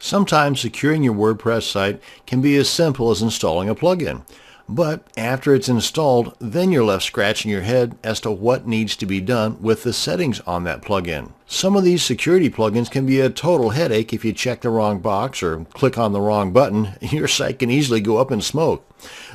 Sometimes securing your WordPress site can be as simple as installing a plugin. But after it's installed, then you're left scratching your head as to what needs to be done with the settings on that plugin. Some of these security plugins can be a total headache if you check the wrong box or click on the wrong button. Your site can easily go up in smoke.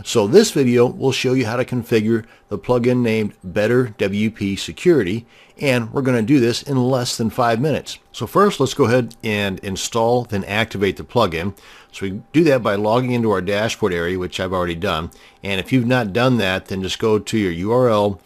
So this video will show you how to configure the plugin named Better WP Security, and we're going to do this in less than 5 minutes. So first, let's go ahead and install, then activate the plugin. So we do that by logging into our dashboard area, which I've already done. And if you've not done that, then just go to your URL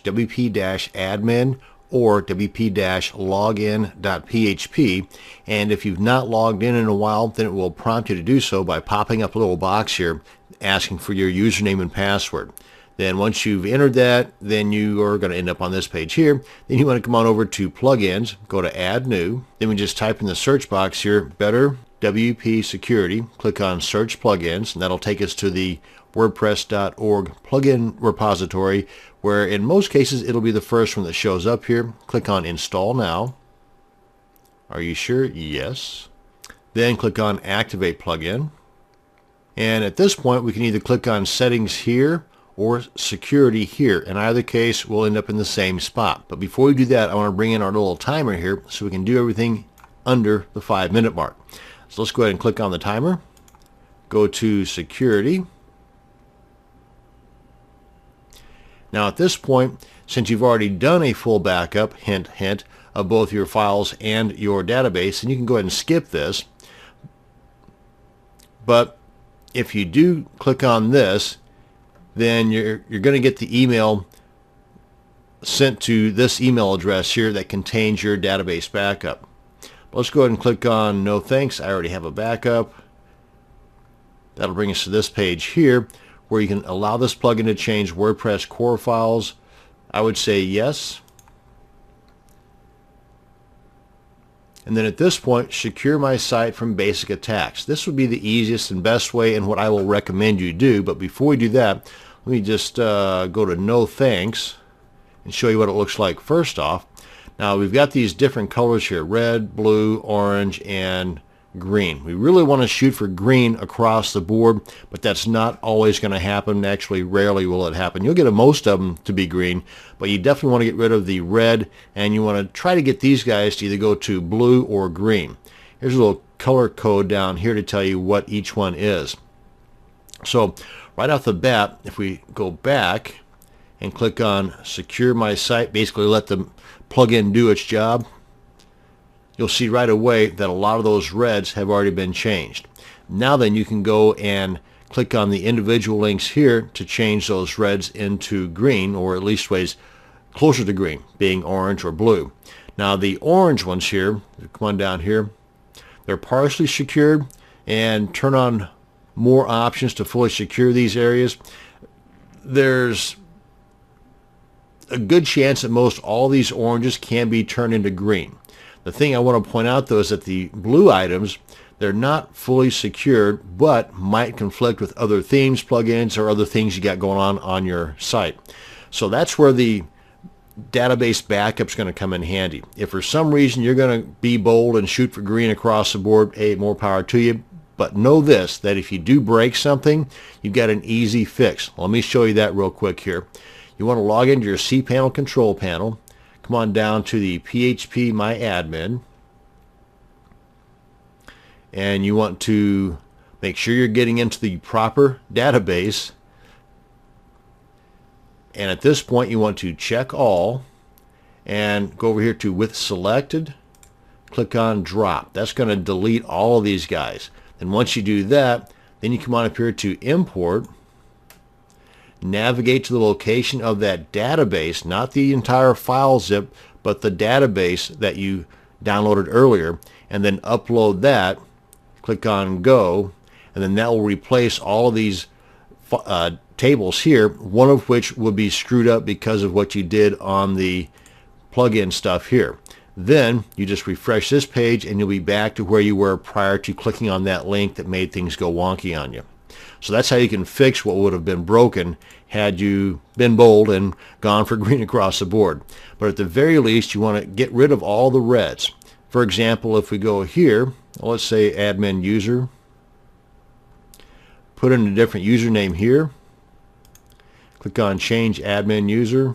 /wp-admin or wp-login.php. And if you've not logged in a while, then it will prompt you to do so by popping up a little box here asking for your username and password. Then once you've entered that, then you are going to end up on this page here. Then you want to come on over to plugins, go to add new. Then we just type in the search box here, Better WP Security. Click on search plugins, and that'll take us to the WordPress.org plugin repository, where in most cases it'll be the first one that shows up here. Click on install now. Are you sure? Yes. Then click on activate plugin. And at this point we can either click on settings here or security here. In either case, we'll end up in the same spot. But before we do that, I want to bring in our little timer here so we can do everything under the 5-minute mark. So let's go ahead and click on the timer. Go to security. Now at this point, since you've already done a full backup, hint, hint, of both your files and your database, then you can go ahead and skip this. But if you do click on this, then you're going to get the email sent to this email address here that contains your database backup. Let's go ahead and click on no thanks. I already have a backup. That'll bring us to this page here where you can allow this plugin to change WordPress core files. I would say yes. And then at this point, secure my site from basic attacks. This would be the easiest and best way and what I will recommend you do. But before we do that, let me just go to no thanks and show you what it looks like first off. Now we've got these different colors here, red, blue, orange, and green. We really want to shoot for green across the board, but that's not always going to happen. Actually, rarely will it happen. You'll get most of them to be green, but you definitely want to get rid of the red, and you want to try to get these guys to either go to blue or green. Here's a little color code down here to tell you what each one is. So right off the bat, if we go back and click on secure my site, basically let the plugin do its job, you'll see right away that a lot of those reds have already been changed. Now then you can go and click on the individual links here to change those reds into green, or at least ways closer to green, being orange or blue. Now the orange ones here, come on down here, they're partially secured, and turn on more options to fully secure these areas. There's a good chance that most all these oranges can be turned into green. The thing I want to point out though is that the blue items, they're not fully secured, but might conflict with other themes, plugins, or other things you got going on your site. So that's where the database backup is going to come in handy. If for some reason you're going to be bold and shoot for green across the board, hey, more power to you. But know this, that if you do break something, you've got an easy fix. Let me show you that real quick here. You want to log into your cPanel control panel. Come on down to the PHP My Admin, and you want to make sure you're getting into the proper database, and at this point you want to check all and go over here to with selected, click on drop. That's going to delete all of these guys. And once you do that, then you come on up here to import, navigate to the location of that database, not the entire file zip, but the database that you downloaded earlier, and then upload that. Click on go, and then that will replace all of these tables here, one of which will be screwed up because of what you did on the plugin stuff here. Then you just refresh this page and you'll be back to where you were prior to clicking on that link that made things go wonky on you. So that's how you can fix what would have been broken had you been bold and gone for green across the board. But at the very least, you want to get rid of all the reds. For example, if we go here, let's say admin user. Put in a different username here. Click on change admin user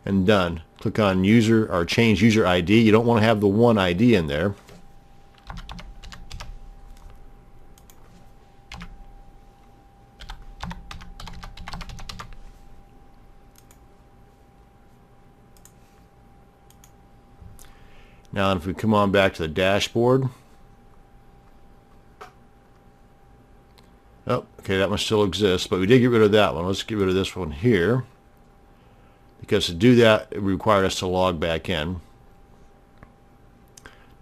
and done. Click on user or change user ID. You don't want to have the one ID in there. Now if we come on back to the dashboard, oh, okay, that one still exists, but we did get rid of that one. Let's get rid of this one here, because to do that it required us to log back in.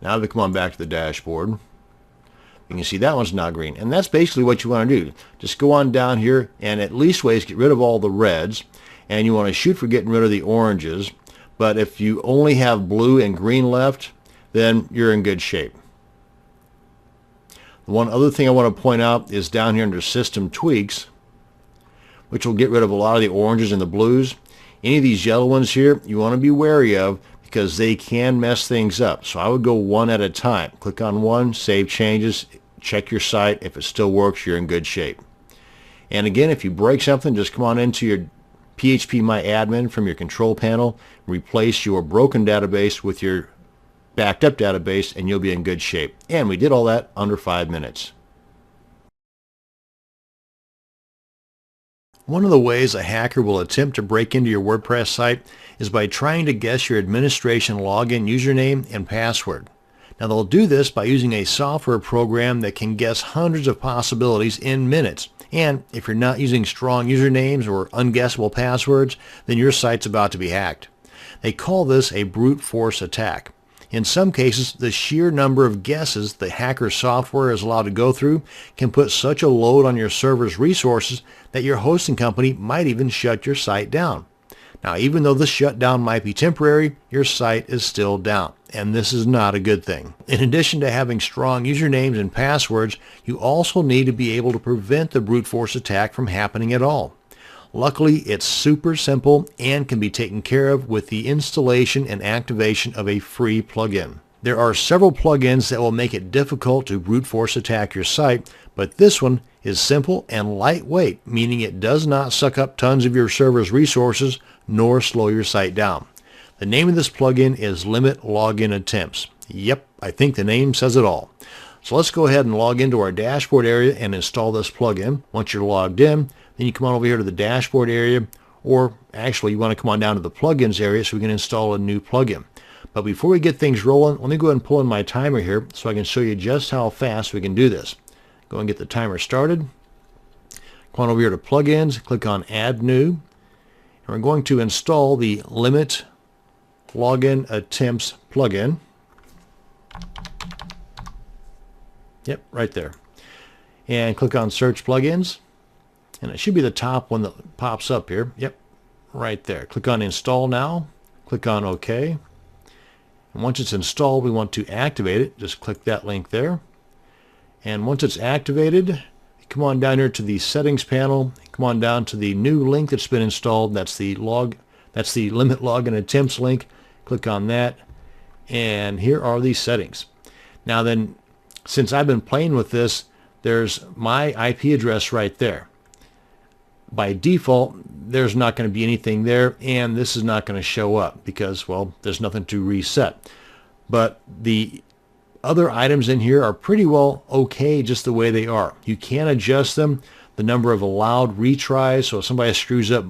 Now if we come on back to the dashboard, you can see that one's now green, and that's basically what you want to do. Just go on down here and at least ways get rid of all the reds, and you want to shoot for getting rid of the oranges. But if you only have blue and green left, then you're in good shape. The one other thing I want to point out is down here under System Tweaks, which will get rid of a lot of the oranges and the blues. Any of these yellow ones here, you want to be wary of because they can mess things up. So I would go one at a time. Click on one, save changes, check your site. If it still works, you're in good shape. And again, if you break something, just come on into your phpMyAdmin from your control panel, replace your broken database with your backed up database, and you'll be in good shape. And we did all that under 5 minutes. One of the ways a hacker will attempt to break into your WordPress site is by trying to guess your administration login username and password. Now they'll do this by using a software program that can guess hundreds of possibilities in minutes. And if you're not using strong usernames or unguessable passwords, then your site's about to be hacked. They call this a brute force attack. In some cases, the sheer number of guesses the hacker software is allowed to go through can put such a load on your server's resources that your hosting company might even shut your site down. Now, even though the shutdown might be temporary, your site is still down, and this is not a good thing. In addition to having strong usernames and passwords, you also need to be able to prevent the brute force attack from happening at all. Luckily, it's super simple and can be taken care of with the installation and activation of a free plugin. There are several plugins that will make it difficult to brute force attack your site, but this one is simple and lightweight, meaning it does not suck up tons of your server's resources nor slow your site down. The name of this plugin is Limit Login Attempts. Yep, I think the name says it all. So let's go ahead and log into our dashboard area and install this plugin. Once you're logged in, then you come on over here to the dashboard area, or actually you want to come on down to the plugins area so we can install a new plugin. But before we get things rolling, let me go ahead and pull in my timer here so I can show you just how fast we can do this. Go and get the timer started. Come on over here to plugins, click on add new, and we're going to install the Limit Login Attempts plugin. Yep, right there. And click on search plugins, and it should be the top one that pops up here. Yep, right there. Click on install now, click on OK. And once it's installed, we want to activate it. Just click that link there. And once it's activated, come on down here to the settings panel. Come on down to the new link that's been installed. That's the Limit Login Attempts link. Click on that. And here are the settings. Now then, since I've been playing with this, there's my IP address right there. By default, there's not going to be anything there, and this is not going to show up because, well, there's nothing to reset. But the other items in here are pretty well okay just the way they are. You can adjust them, the number of allowed retries, so if somebody screws up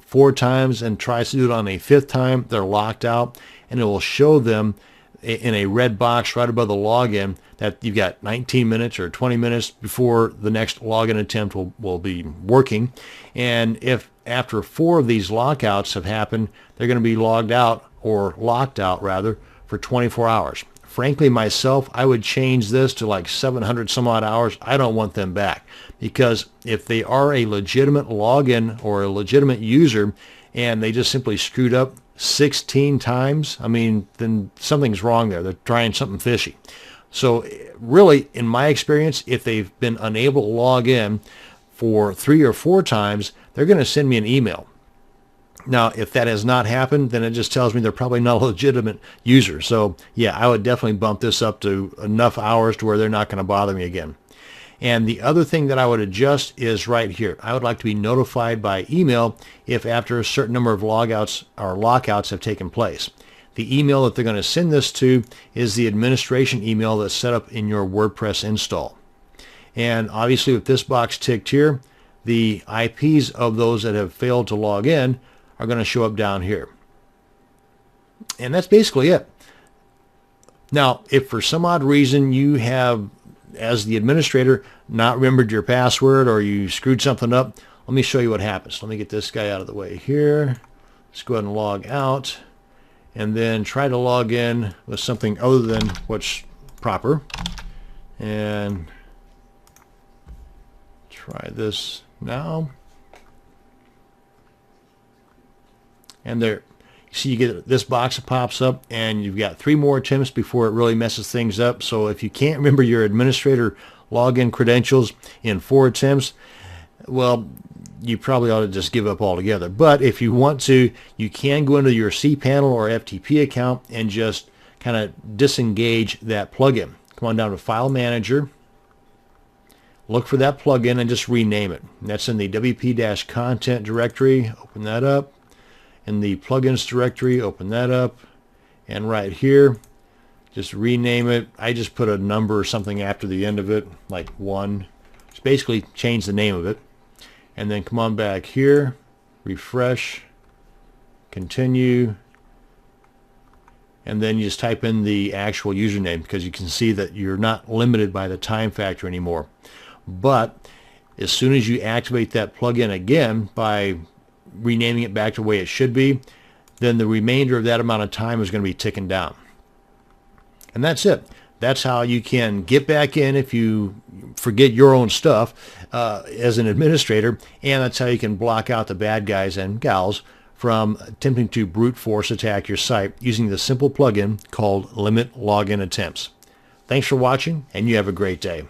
4 times and tries to do it on a 5th time, they're locked out, and it will show them in a red box right above the login that you've got 19 minutes or 20 minutes before the next login attempt will be working. And if after 4 of these lockouts have happened, they're going to be logged out, or locked out rather, for 24 hours. Frankly, myself, I would change this to like 700 some odd hours. I don't want them back, because if they are a legitimate login or a legitimate user and they just simply screwed up 16 times, I mean, then something's wrong there. They're trying something fishy. So really, in my experience, if they've been unable to log in for 3 or 4 times, they're going to send me an email. Now, if that has not happened, then it just tells me they're probably not a legitimate user. So yeah, I would definitely bump this up to enough hours to where they're not going to bother me again. And the other thing that I would adjust is right here. I would like to be notified by email if after a certain number of logouts or lockouts have taken place. The email that they're going to send this to is the administration email that's set up in your WordPress install. And obviously with this box ticked here, the IPs of those that have failed to log in are going to show up down here. And that's basically it. Now, if for some odd reason you have, as the administrator, not remembered your password or you screwed something up, let me show you what happens. Let me get this guy out of the way here. Let's go ahead and log out and then try to log in with something other than what's proper. And try this now. And there, see, you get this box that pops up, and you've got 3 more attempts before it really messes things up. So if you can't remember your administrator login credentials in 4 attempts, well, you probably ought to just give up altogether. But if you want to, you can go into your cPanel or FTP account and just kind of disengage that plugin. Come on down to File Manager, look for that plugin, and just rename it. And that's in the WP-content directory. Open that up. In the plugins directory, open that up, and right here, just rename it. I just put a number or something after the end of it, like 1. Just basically change the name of it. And then come on back here, refresh, continue, and then you just type in the actual username, because you can see that you're not limited by the time factor anymore. But as soon as you activate that plugin again by renaming it back to the way it should be, then the remainder of that amount of time is going to be ticking down. And that's it. That's how you can get back in if you forget your own stuff as an administrator, and that's how you can block out the bad guys and gals from attempting to brute force attack your site using the simple plugin called Limit Login Attempts. Thanks for watching, and you have a great day.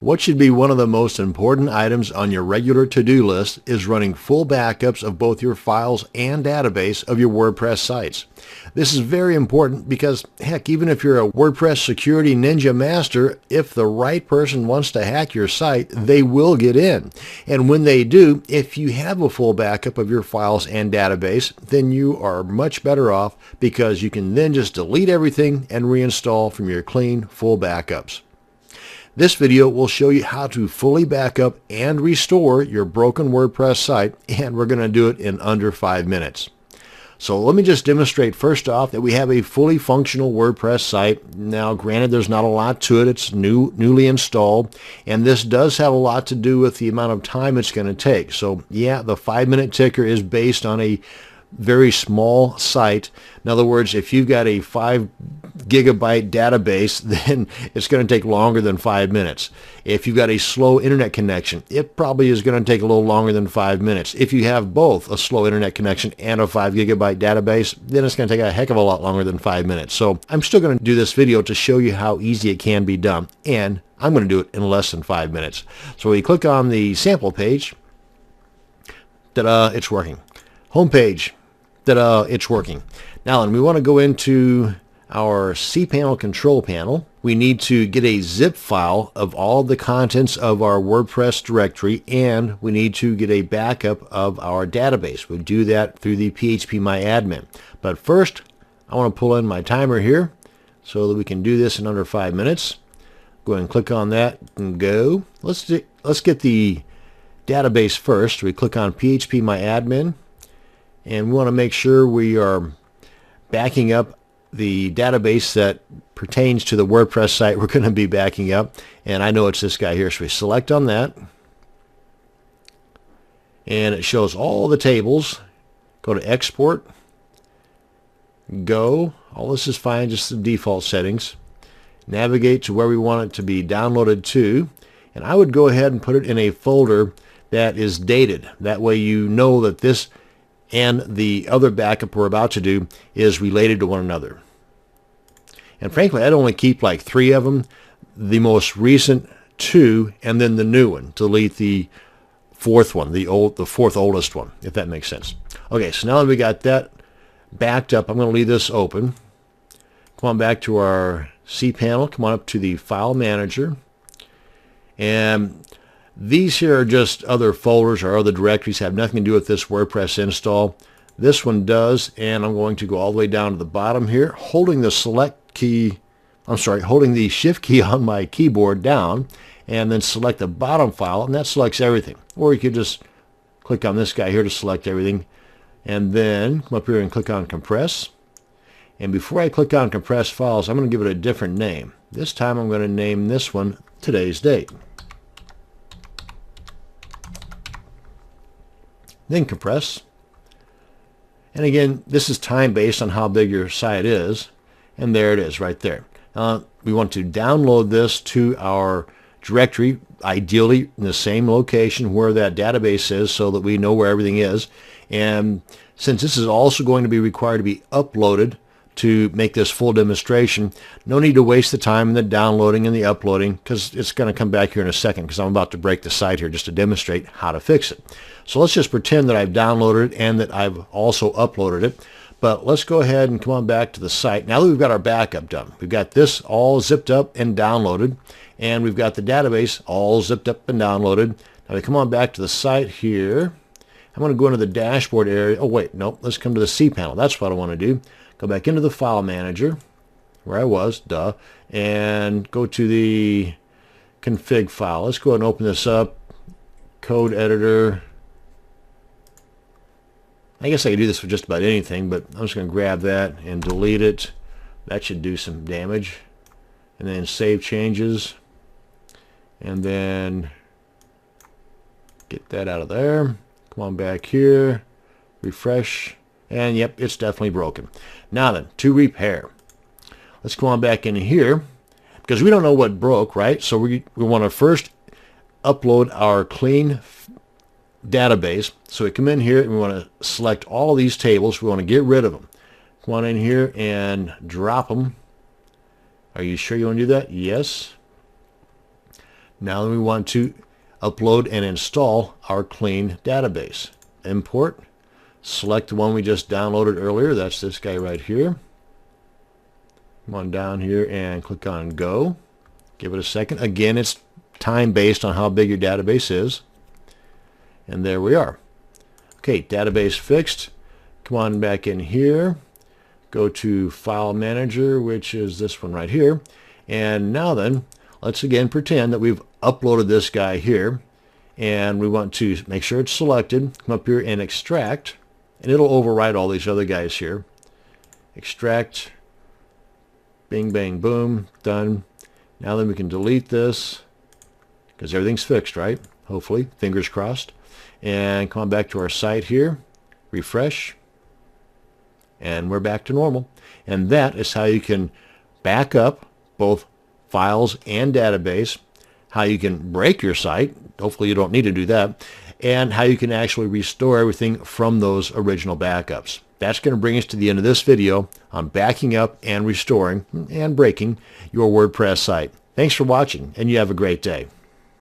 What should be one of the most important items on your regular to-do list is running full backups of both your files and database of your WordPress sites. This is very important because, heck, even if you're a WordPress Security Ninja Master, if the right person wants to hack your site, they will get in. And when they do, if you have a full backup of your files and database, then you are much better off, because you can then just delete everything and reinstall from your clean, full backups. This video will show you how to fully back up and restore your broken WordPress site, and we're going to do it in under 5 minutes. So let me just demonstrate first off that we have a fully functional WordPress site. Now, granted, there's not a lot to it. It's newly installed, and this does have a lot to do with the amount of time it's going to take. So yeah, the 5-minute ticker is based on a very small site. In other words, if you've got a 5 gigabyte database, then it's going to take longer than 5 minutes. If you've got a slow internet connection, it probably is going to take a little longer than 5 minutes. If you have both a slow internet connection and a 5 gigabyte database, then it's going to take a heck of a lot longer than 5 minutes. So I'm still going to do this video to show you how easy it can be done, and I'm going to do it in less than 5 minutes. So we click on the sample page. Ta-da, it's working. Home page. Ta-da, it's working. Now, and we want to go into our cPanel control panel. We need to get a zip file of all the contents of our WordPress directory, and we need to get a backup of our database. We'll do that through the phpMyAdmin. But first, I want to pull in my timer here so that we can do this in under 5 minutes. Go ahead and click on that and go. Let's get the database first. We click on phpMyAdmin, and we want to make sure we are backing up the database that pertains to the WordPress site we're going to be backing up. And I know it's this guy here, so we select on that, and it shows all the tables. Go to Export, Go. All this is fine, just the default settings. Navigate to where we want it to be downloaded to, and I would go ahead and put it in a folder that is dated. That way you know that this and the other backup we're about to do is related to one another. And frankly, I'd only keep like 3 of them, the most recent 2, and then the new one. Delete the fourth one, the fourth oldest one, if that makes sense. Okay, so now that we got that backed up, I'm going to leave this open. Come on back to our cPanel. Come on up to the File Manager. And these here are just other folders or other directories, have nothing to do with this WordPress install. This one does, and I'm going to go all the way down to the bottom here, holding the holding the Shift key on my keyboard down, and then select the bottom file, and that selects everything. Or you could just click on this guy here to select everything, and then come up here and click on Compress. And before I click on Compress Files, I'm going to give it a different name. This time I'm going to name this one Today's Date. Then Compress. And again, this is time based on how big your site is. And there it is right there. We want to download this to our directory, ideally in the same location where that database is, so that we know where everything is. And since this is also going to be required to be uploaded to make this full demonstration, no need to waste the time in the downloading and the uploading, because it's going to come back here in a second, because I'm about to break the site here just to demonstrate how to fix it. So let's just pretend that I've downloaded it and that I've also uploaded it. But let's go ahead and come on back to the site. Now that we've got our backup done, we've got this all zipped up and downloaded, and we've got the database all zipped up and downloaded. Now we come on back to the site here. I'm going to go into the dashboard area. Oh wait, nope, let's come to the cPanel. That's what I want to do. Go back into the File Manager, where I was, and go to the config file. Let's go ahead and open this up. Code editor. I guess I could do this for just about anything, but I'm just going to grab that and delete it. That should do some damage. And then save changes. And then get that out of there. Come on back here. Refresh. And yep, it's definitely broken. Now then, to repair. Let's go on back in here, because we don't know what broke, right? So we want to first upload our clean database. So we come in here and we want to select all these tables. We want to get rid of them. Come on in here and drop them. Are you sure you want to do that? Yes. Now we want to upload and install our clean database. Import. Select the one we just downloaded earlier. That's this guy right here. Come on down here and click on Go. Give it a second. Again, it's time based on how big your database is. And there we are. Okay, database fixed. Come on back in here. Go to File Manager, which is this one right here. And now then, let's again pretend that we've uploaded this guy here. And we want to make sure it's selected. Come up here and extract. And it'll overwrite all these other guys here. Extract. Bing, bang, boom. Done. Now then we can delete this, because everything's fixed, right? Hopefully. Fingers crossed. And come on back to our site here. Refresh. And we're back to normal. And that is how you can back up both files and database, how you can break your site. Hopefully you don't need to do that. And how you can actually restore everything from those original backups. That's going to bring us to the end of this video on backing up and restoring and breaking your WordPress site. Thanks for watching, and you have a great day.